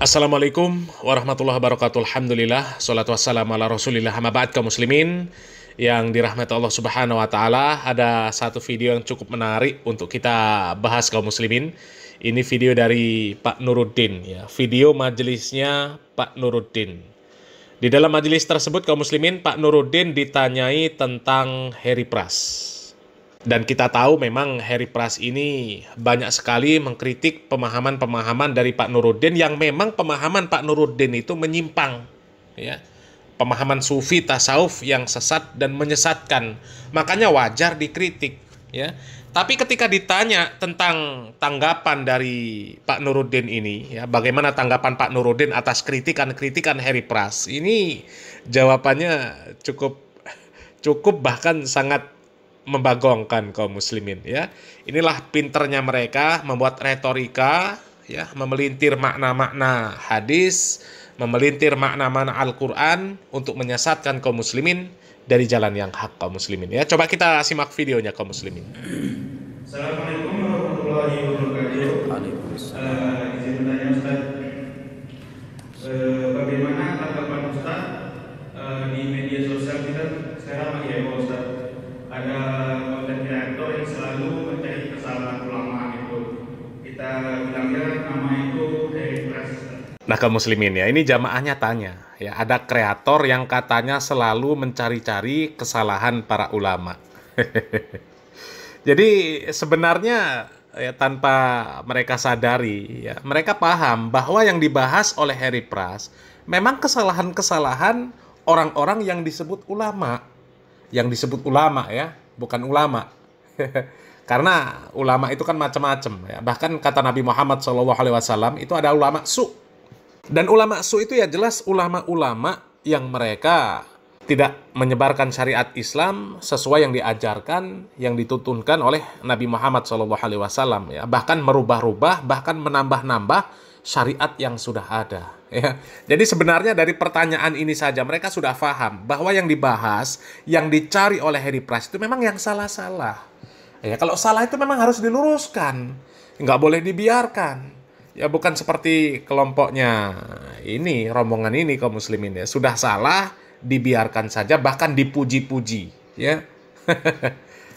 Assalamualaikum warahmatullahi wabarakatuh. Alhamdulillah, salatu wassalamu ala rasulillah. Amma ba'd, kaum muslimin yang dirahmati Allah subhanahu wa ta'ala. Ada satu video yang cukup menarik untuk kita bahas, kaum muslimin. Ini video dari Pak Nuruddin, ya. Video majelisnya Pak Nuruddin. Di dalam majelis tersebut, kaum muslimin, Pak Nuruddin ditanyai tentang Harry Pras. Dan kita tahu memang Harry Pras ini banyak sekali mengkritik pemahaman-pemahaman dari Pak Nuruddin yang memang pemahaman Pak Nuruddin itu menyimpang, ya. Pemahaman sufi tasawuf yang sesat dan menyesatkan. Makanya wajar dikritik, ya. Tapi ketika ditanya tentang tanggapan dari Pak Nuruddin ini, ya, bagaimana tanggapan Pak Nuruddin atas kritikan-kritikan Harry Pras, ini jawabannya cukup bahkan sangat membagongkan, kaum muslimin, ya. Inilah pinternya mereka membuat retorika, ya, memelintir makna-makna hadis, memelintir makna-makna Al-Qur'an untuk menyesatkan kaum muslimin dari jalan yang hak, kaum muslimin, ya. Coba kita simak videonya, kaum muslimin. Assalamualaikum warahmatullahi wabarakatuh. Izin bertanya, Ustaz, bagaimana tanggapan Ustaz di media sosial kita sekarang ya, Ustaz? Ada konten kreator yang selalu mencari kesalahan ulama itu. Kita bilangnya nama itu Harry Pras. Nah, kaum muslimin, ya, ini jamaahnya tanya, ya, ada kreator yang katanya selalu mencari-cari kesalahan para ulama. Jadi sebenarnya, ya, tanpa mereka sadari, ya, mereka paham bahwa yang dibahas oleh Harry Pras memang kesalahan-kesalahan orang-orang yang disebut ulama. Yang disebut ulama, ya, bukan ulama. Karena ulama itu kan macam-macam, ya. Bahkan kata Nabi Muhammad SAW itu ada ulama su. Dan ulama su itu ya jelas ulama-ulama yang mereka tidak menyebarkan syariat Islam sesuai yang diajarkan, yang dituntunkan oleh Nabi Muhammad SAW, ya. Bahkan merubah-rubah, bahkan menambah-nambah syariat yang sudah ada, ya. Jadi sebenarnya dari pertanyaan ini saja mereka sudah paham bahwa yang dibahas, yang dicari oleh Harry Pras itu memang yang salah-salah. Ya, kalau salah itu memang harus diluruskan, nggak boleh dibiarkan. Ya, bukan seperti kelompoknya ini, rombongan ini, kaum muslimin, ya. Sudah salah, dibiarkan saja, bahkan dipuji-puji, ya.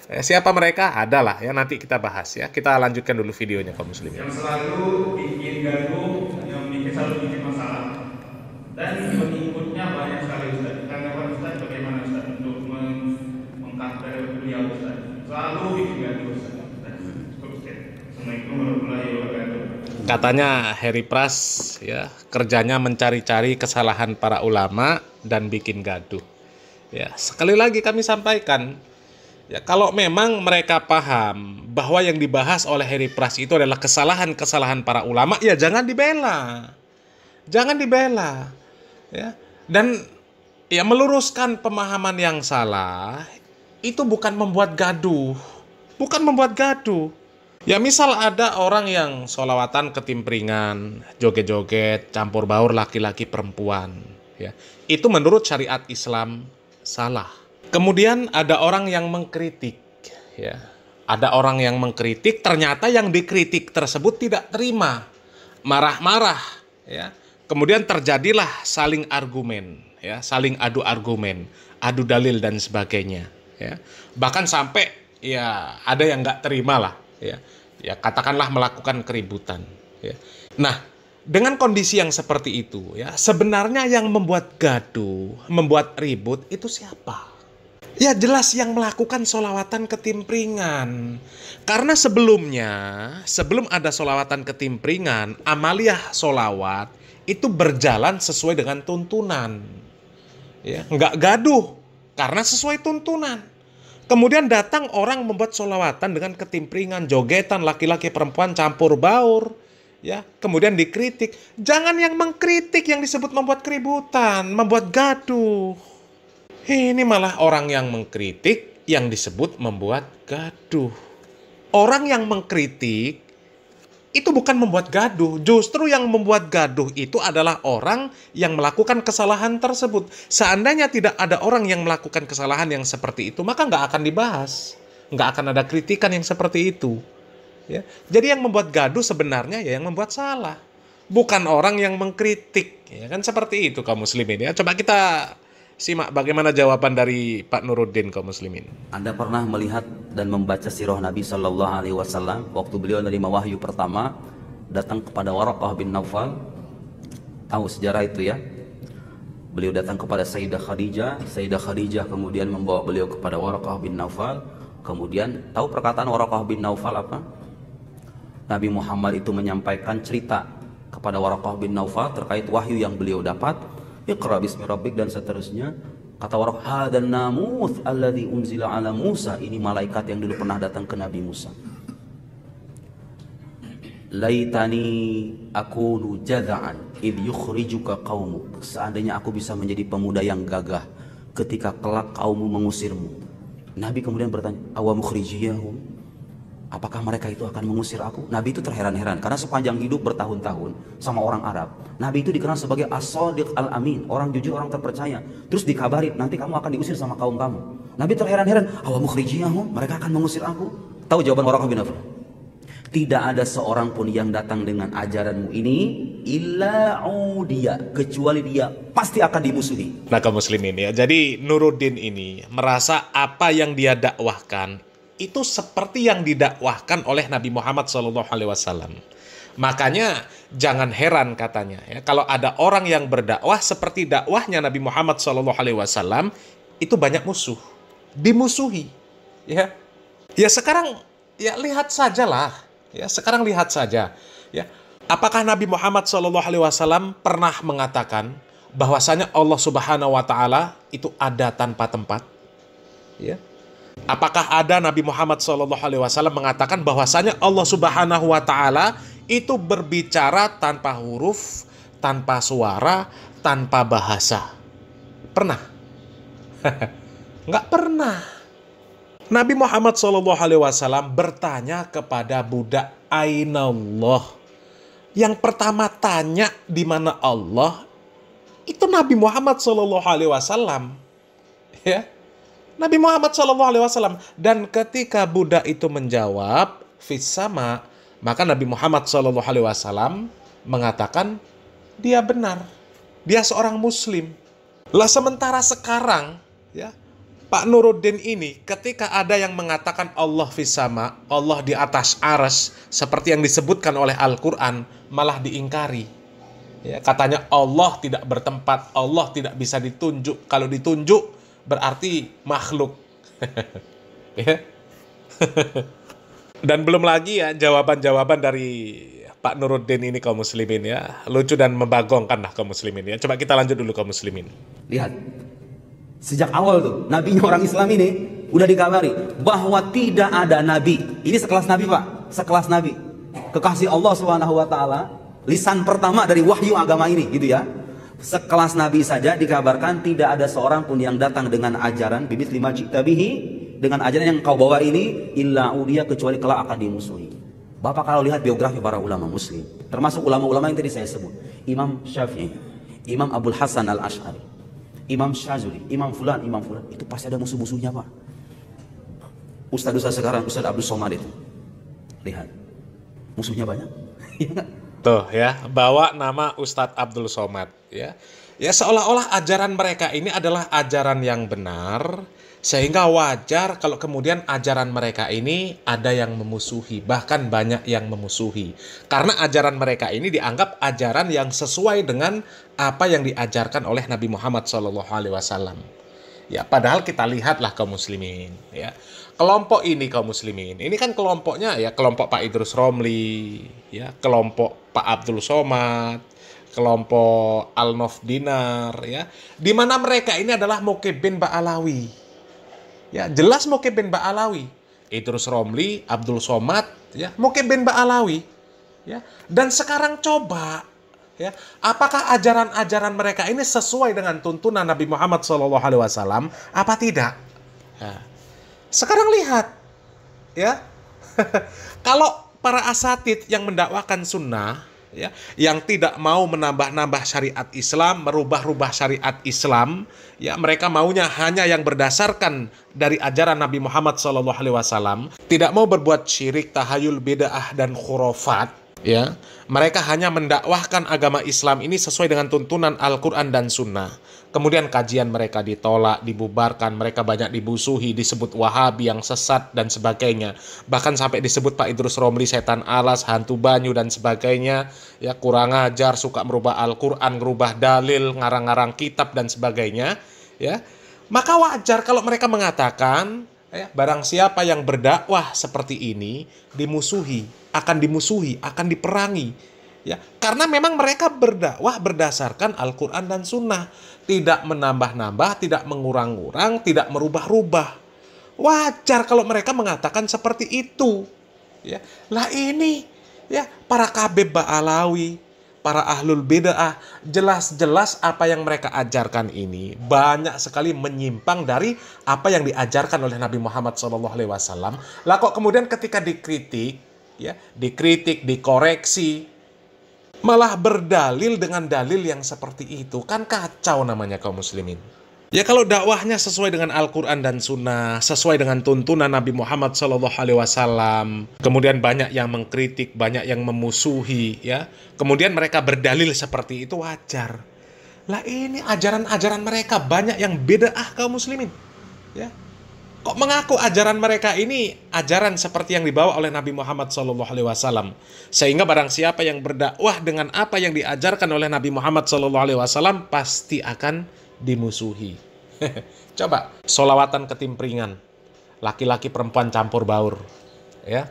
Siapa mereka? Adalah, ya, nanti kita bahas, ya. Kita lanjutkan dulu videonya, kaum muslimin. Yang selalu bikin gaduh, yang selalu bikin masalah, dan pengikutnya banyak sekali, Ustaz. Tanggapan Ustaz bagaimana, Ustaz, untuk mengcounter beliau, Ustaz? Selalu bikin gaduh, Ustaz. Assalamualaikum warahmatullahi wabarakatuh. Katanya Harry Pras, ya, kerjanya mencari-cari kesalahan para ulama dan bikin gaduh. Ya, sekali lagi kami sampaikan, ya, kalau memang mereka paham bahwa yang dibahas oleh Harry Pras itu adalah kesalahan-kesalahan para ulama, ya jangan dibela. Jangan dibela. Ya. Dan ya, meluruskan pemahaman yang salah itu bukan membuat gaduh. Bukan membuat gaduh. Ya, misal ada orang yang sholawatan ketimpringan, joget-joget, campur baur laki-laki perempuan, ya. Itu menurut syariat Islam salah. Kemudian ada orang yang mengkritik, ya. Ada orang yang mengkritik, ternyata yang dikritik tersebut tidak terima, marah-marah, ya. Kemudian terjadilah saling argumen, ya, saling adu argumen, adu dalil dan sebagainya, ya. Bahkan sampai, ya, ada yang nggak terima lah, ya. Ya, katakanlah melakukan keributan, ya. Nah, dengan kondisi yang seperti itu, ya, sebenarnya yang membuat gaduh, membuat ribut itu siapa? Ya, jelas yang melakukan sholawatan ketimpringan. Karena sebelumnya, sebelum ada sholawatan ketimpringan, amaliyah sholawat itu berjalan sesuai dengan tuntunan. Ya, nggak gaduh, karena sesuai tuntunan. Kemudian datang orang membuat sholawatan dengan ketimpringan, jogetan, laki-laki perempuan campur baur. Ya, kemudian dikritik. Jangan yang mengkritik yang disebut membuat keributan, membuat gaduh. Ini malah orang yang mengkritik yang disebut membuat gaduh. Orang yang mengkritik itu bukan membuat gaduh. Justru yang membuat gaduh itu adalah orang yang melakukan kesalahan tersebut. Seandainya tidak ada orang yang melakukan kesalahan yang seperti itu, maka nggak akan dibahas. Nggak akan ada kritikan yang seperti itu. Ya. Jadi yang membuat gaduh sebenarnya ya yang membuat salah. bukan orang yang mengkritik. Ya kan seperti itu kaum muslimin ya. Coba kita simak bagaimana jawaban dari Pak Nuruddin kaum muslimin. Anda pernah melihat dan membaca sirah Nabi Shallallahu Alaihi Wasallam waktu beliau menerima wahyu pertama datang kepada Waraqah bin Naufal? Tahu sejarah itu ya? Beliau datang kepada Sayyidah Khadijah. Sayyidah Khadijah kemudian membawa beliau kepada Waraqah bin Naufal. Kemudian tahu perkataan Waraqah bin Naufal apa? Nabi Muhammad itu menyampaikan cerita kepada Waraqah bin Naufal terkait wahyu yang beliau dapat. Iqra bismi rabbik dan seterusnya. Kata Waraqah, hadan namuth alladhi unzila ala Musa. Ini malaikat yang dulu pernah datang ke Nabi Musa. Laitani akunu jada'an idh yukhrijuka qaumuk. Seandainya aku bisa menjadi pemuda yang gagah ketika kelak kaummu mengusirmu. Nabi kemudian bertanya, awamukhrijiyahum, apakah mereka itu akan mengusir aku? Nabi itu terheran-heran karena sepanjang hidup bertahun-tahun sama orang Arab, Nabi itu dikenal sebagai as-sadiq al-amin, orang jujur, orang terpercaya. Terus dikabarin nanti kamu akan diusir sama kaum kamu. Nabi terheran-heran, awamukhrijiyahum, mereka akan mengusir aku? Tahu jawaban Waraqah bin Naufal? Tidak ada seorang pun yang datang dengan ajaranmu ini illa udiya, kecuali dia pasti akan dimusuhi. Nah kaum muslimin ya, jadi Nuruddin ini merasa apa yang dia dakwahkan itu seperti yang didakwahkan oleh Nabi Muhammad SAW. Makanya jangan heran katanya ya, kalau ada orang yang berdakwah seperti dakwahnya Nabi Muhammad SAW, itu banyak musuh, dimusuhi. Ya sekarang ya lihat sajalah. Ya, sekarang lihat saja, ya. Apakah Nabi Muhammad SAW pernah mengatakan bahwasanya Allah Subhanahu wa taala itu ada tanpa tempat? Ya. Apakah ada Nabi Muhammad SAW mengatakan bahwasanya Allah Subhanahu wa taala itu berbicara tanpa huruf, tanpa suara, tanpa bahasa? Pernah? Nggak pernah. Nabi Muhammad SAW bertanya kepada budak, Aina Allah. Yang pertama tanya di mana Allah, itu Nabi Muhammad SAW. Ya, Nabi Muhammad SAW. Dan ketika budak itu menjawab, fis sama, maka Nabi Muhammad SAW mengatakan, dia benar, dia seorang Muslim. Lah sementara sekarang, ya, Pak Nuruddin ini ketika ada yang mengatakan Allah fis sama, Allah di atas arsy seperti yang disebutkan oleh Al-Quran, malah diingkari. Ya, katanya Allah tidak bertempat, Allah tidak bisa ditunjuk. Kalau ditunjuk berarti makhluk. Ya. Dan belum lagi ya jawaban-jawaban dari Pak Nuruddin ini kaum muslimin ya. Lucu dan membagongkan lah kaum muslimin ya. Coba kita lanjut dulu kaum muslimin. Lihat. Sejak awal tuh, nabinya orang Islam ini udah dikabari bahwa tidak ada nabi. Ini sekelas nabi, Pak. Sekelas nabi. Kekasih Allah Subhanahu wa taala, lisan pertama dari wahyu agama ini, gitu ya. Sekelas nabi saja dikabarkan tidak ada seorang pun yang datang dengan ajaran bibit lima citabihi, dengan ajaran yang kau bawa ini illa udia, kecuali kelak akan dimusuhi. Bapak kalau lihat biografi para ulama muslim, termasuk ulama-ulama yang tadi saya sebut, Imam Syafi'i, Imam Abdul Hasan Al-Asy'ari, Imam Syazuli, Imam Fulan, itu pasti ada musuh-musuhnya, Pak. Ustadz sekarang, Ustadz Abdul Somad itu, lihat, musuhnya banyak. Tuh ya, bawa nama Ustadz Abdul Somad ya. Ya seolah-olah ajaran mereka ini adalah ajaran yang benar, sehingga wajar kalau kemudian ajaran mereka ini ada yang memusuhi, bahkan banyak yang memusuhi. Karena ajaran mereka ini dianggap ajaran yang sesuai dengan apa yang diajarkan oleh Nabi Muhammad SAW. Ya, padahal kita lihatlah kaum muslimin ya. Kelompok ini kaum muslimin, ini kan kelompoknya ya kelompok Pak Idrus Romli, ya, kelompok Pak Abdul Somad, kelompok Al-Nof Dinar ya. Di mana mereka ini adalah Muqib bin Ba'alawi. Ya, jelas Muqib bin Ba'alawi. Idrus Romli, Abdul Somad, ya, Muqib bin Ba'alawi. Ya. Dan sekarang coba ya, apakah ajaran-ajaran mereka ini sesuai dengan tuntunan Nabi Muhammad SAW apa tidak? Ya. Sekarang lihat, ya, kalau para asatid yang mendakwakan sunnah, ya, yang tidak mau menambah-nambah syariat Islam, merubah-rubah syariat Islam, ya, mereka maunya hanya yang berdasarkan dari ajaran Nabi Muhammad SAW, tidak mau berbuat syirik, tahayul, bid'ah dan khurafat. Ya, mereka hanya mendakwahkan agama Islam ini sesuai dengan tuntunan Al-Quran dan Sunnah. Kemudian kajian mereka ditolak, dibubarkan, mereka banyak dibusuhi, disebut Wahabi yang sesat dan sebagainya. Bahkan sampai disebut Pak Idrus Romli setan alas, hantu banyu dan sebagainya. Ya, kurang ajar, suka merubah Al-Quran, merubah dalil, ngarang-ngarang kitab dan sebagainya. Ya, maka wajar kalau mereka mengatakan, ya, barang siapa yang berdakwah seperti ini akan dimusuhi, akan diperangi. Ya, karena memang mereka berdakwah berdasarkan Al-Quran dan Sunnah, tidak menambah-nambah, tidak mengurang-urang, tidak merubah-rubah. Wajar kalau mereka mengatakan seperti itu. Ya, lah ini, ya, para Kabeb Ba'alawi, para ahlul bid'ah, jelas-jelas apa yang mereka ajarkan ini banyak sekali menyimpang dari apa yang diajarkan oleh Nabi Muhammad SAW. Lah kok kemudian ketika dikritik, ya, dikoreksi, malah berdalil dengan dalil yang seperti itu, kan kacau namanya kaum muslimin. Ya, kalau dakwahnya sesuai dengan Al-Quran dan Sunnah, sesuai dengan tuntunan Nabi Muhammad SAW, kemudian banyak yang mengkritik, banyak yang memusuhi, ya, kemudian mereka berdalil seperti itu, wajar. Lah ini ajaran-ajaran mereka banyak yang bid'ah kaum muslimin. Ya, kok mengaku ajaran mereka ini ajaran seperti yang dibawa oleh Nabi Muhammad SAW, sehingga barang siapa yang berdakwah dengan apa yang diajarkan oleh Nabi Muhammad SAW pasti akan dimusuhi. Coba sholawatan ketimpringan, laki-laki perempuan campur baur, ya,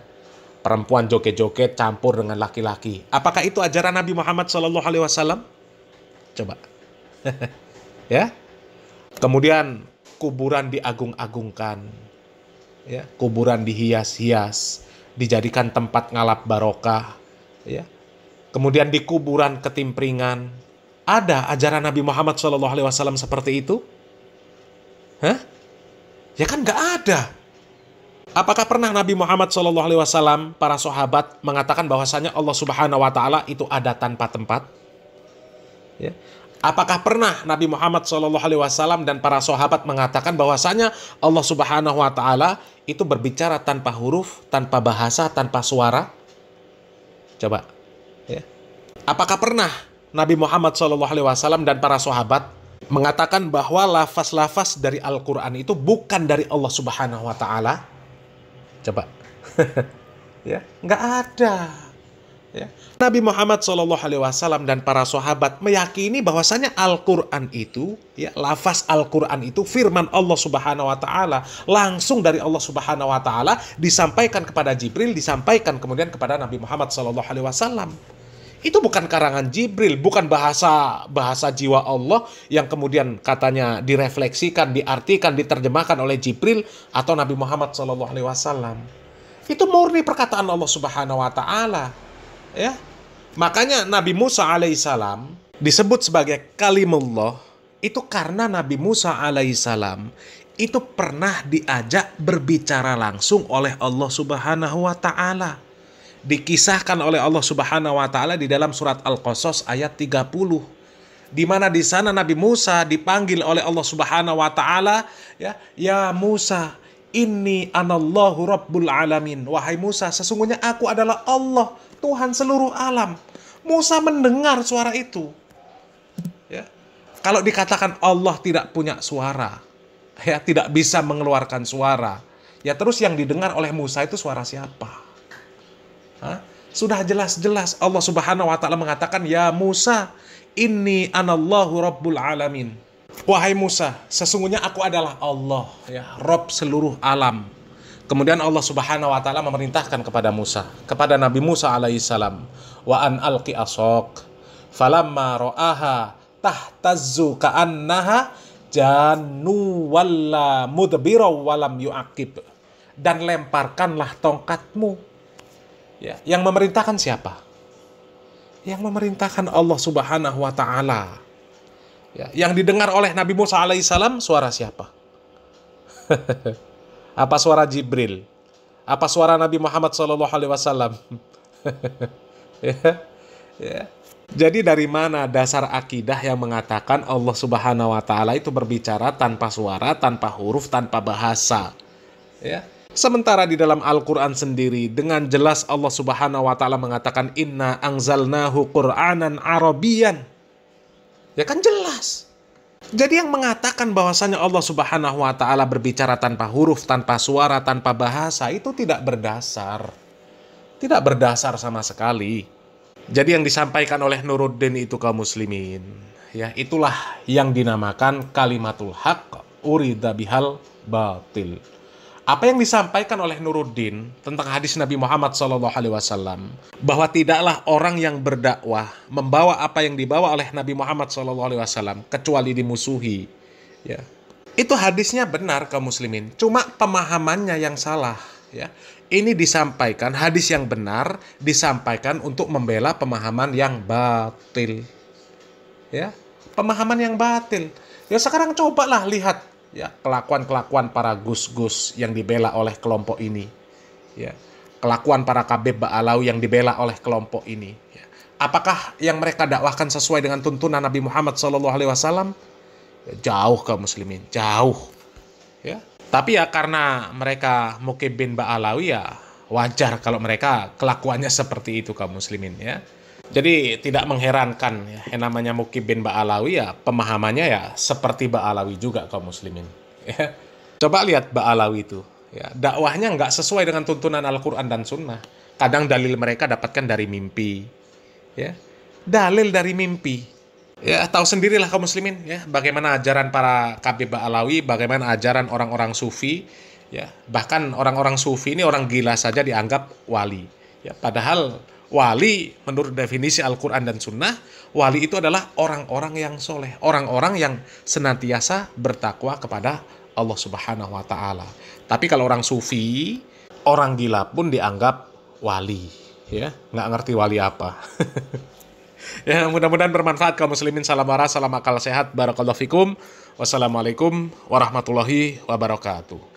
perempuan joget-joget campur dengan laki-laki. Apakah itu ajaran Nabi Muhammad SAW? Coba. Ya. Kemudian kuburan diagung-agungkan, ya, kuburan dihias-hias, dijadikan tempat ngalap barokah, ya. Kemudian di kuburan ketimpringan, ada ajaran Nabi Muhammad SAW seperti itu? Hah? Ya kan nggak ada. Apakah pernah Nabi Muhammad SAW, para sahabat mengatakan bahwasanya Allah Subhanahu Wa Taala itu ada tanpa tempat? Ya. Apakah pernah Nabi Muhammad SAW dan para sahabat mengatakan bahwasanya Allah Subhanahu Wa Taala itu berbicara tanpa huruf, tanpa bahasa, tanpa suara? Coba. Ya. Apakah pernah Nabi Muhammad SAW dan para sahabat mengatakan bahwa lafaz-lafaz dari Al-Quran itu bukan dari Allah Subhanahu Wa Taala? Coba. Ya, nggak ada. Ya. Nabi Muhammad SAW dan para sahabat meyakini bahwasanya Al-Quran itu, ya, lafaz Al-Quran itu firman Allah Subhanahu Wa Taala, langsung dari Allah Subhanahu Wa Taala, disampaikan kepada Jibril, disampaikan kemudian kepada Nabi Muhammad SAW. Itu bukan karangan Jibril, bukan bahasa jiwa Allah yang kemudian katanya direfleksikan, diartikan, diterjemahkan oleh Jibril atau Nabi Muhammad SAW. Itu murni perkataan Allah Subhanahu Wa Taala. Ya, makanya Nabi Musa alaihissalam disebut sebagai kalimullah itu karena Nabi Musa alaihissalam itu pernah diajak berbicara langsung oleh Allah Subhanahu Wa Taala. Dikisahkan oleh Allah Subhanahu Wa Taala di dalam surat Al-Qasas ayat 30, di mana di sana Nabi Musa dipanggil oleh Allah Subhanahu Wa Taala, ya Musa, inni anallahu rabbul alamin. Wahai Musa, sesungguhnya aku adalah Allah, Tuhan seluruh alam. Musa mendengar suara itu. Ya. Kalau dikatakan Allah tidak punya suara, ya, tidak bisa mengeluarkan suara, ya terus yang didengar oleh Musa itu suara siapa? Hah? Sudah jelas-jelas Allah Subhanahu Wa Taala mengatakan, ya Musa, inni anallahu rabbul alamin. Wahai Musa, sesungguhnya aku adalah Allah, ya, Rabb seluruh alam. Kemudian Allah Subhanahu Wa Taala memerintahkan kepada Musa, kepada Nabi Musa alaihissalam, wa an alqi asok, falamma ra'aha tahtazzu ka'annaha jannu walla mudbira walam yu'aqib. Dan lemparkanlah tongkatmu. Ya, yang memerintahkan siapa? Yang memerintahkan Allah Subhanahu Wa Taala. Ya, yang didengar oleh Nabi Musa alaihissalam suara siapa? Apa suara Jibril? Apa suara Nabi Muhammad SAW? Ya. Jadi dari mana dasar akidah yang mengatakan Allah Subhanahu Wa Taala itu berbicara tanpa suara, tanpa huruf, tanpa bahasa? Ya. Sementara di dalam Al-Quran sendiri dengan jelas Allah Subhanahu wa Ta'ala mengatakan inna anzalnahu Qur'anan Arabian. Ya kan jelas. Jadi yang mengatakan bahwasanya Allah Subhanahu wa Ta'ala berbicara tanpa huruf, tanpa suara, tanpa bahasa itu tidak berdasar. Tidak berdasar sama sekali. Jadi yang disampaikan oleh Nuruddin itu kaum muslimin, ya itulah yang dinamakan kalimatul haq urida bihal batil. Apa yang disampaikan oleh Nuruddin tentang hadis Nabi Muhammad SAW, bahwa tidaklah orang yang berdakwah membawa apa yang dibawa oleh Nabi Muhammad SAW kecuali dimusuhi. Ya, itu hadisnya benar kaum muslimin, cuma pemahamannya yang salah. Ya, ini disampaikan hadis yang benar disampaikan untuk membela pemahaman yang batil. Ya, pemahaman yang batil. Ya sekarang cobalah lihat ya kelakuan-kelakuan para gus-gus yang dibela oleh kelompok ini, ya kelakuan para kabeb Ba'alawi yang dibela oleh kelompok ini, ya. Apakah yang mereka dakwahkan sesuai dengan tuntunan Nabi Muhammad SAW? Ya, jauh kaum muslimin, jauh, ya. Tapi ya karena mereka mukibin Ba'alawi, ya wajar kalau mereka kelakuannya seperti itu kaum muslimin, ya. Jadi tidak mengherankan ya, yang namanya Mukib bin Ba'alawi ya pemahamannya ya seperti Ba'alawi juga kaum muslimin. Ya. Coba lihat Ba'alawi itu, ya dakwahnya nggak sesuai dengan tuntunan Al-Quran dan Sunnah. Kadang dalil mereka dapatkan dari mimpi, ya dalil dari mimpi. Ya tahu sendirilah kaum muslimin ya bagaimana ajaran para kabib Ba'alawi, bagaimana ajaran orang-orang sufi, ya bahkan orang-orang sufi ini orang gila saja dianggap wali. Ya padahal wali menurut definisi Al-Quran dan Sunnah, wali itu adalah orang-orang yang soleh, orang-orang yang senantiasa bertakwa kepada Allah Subhanahu wa Ta'ala. Tapi kalau orang sufi, orang gila pun dianggap wali, ya nggak ngerti wali apa. Ya mudah-mudahan bermanfaat kaum muslimin. Salam waras, salam akal sehat, barakallahu fikum. Wassalamualaikum warahmatullahi wabarakatuh.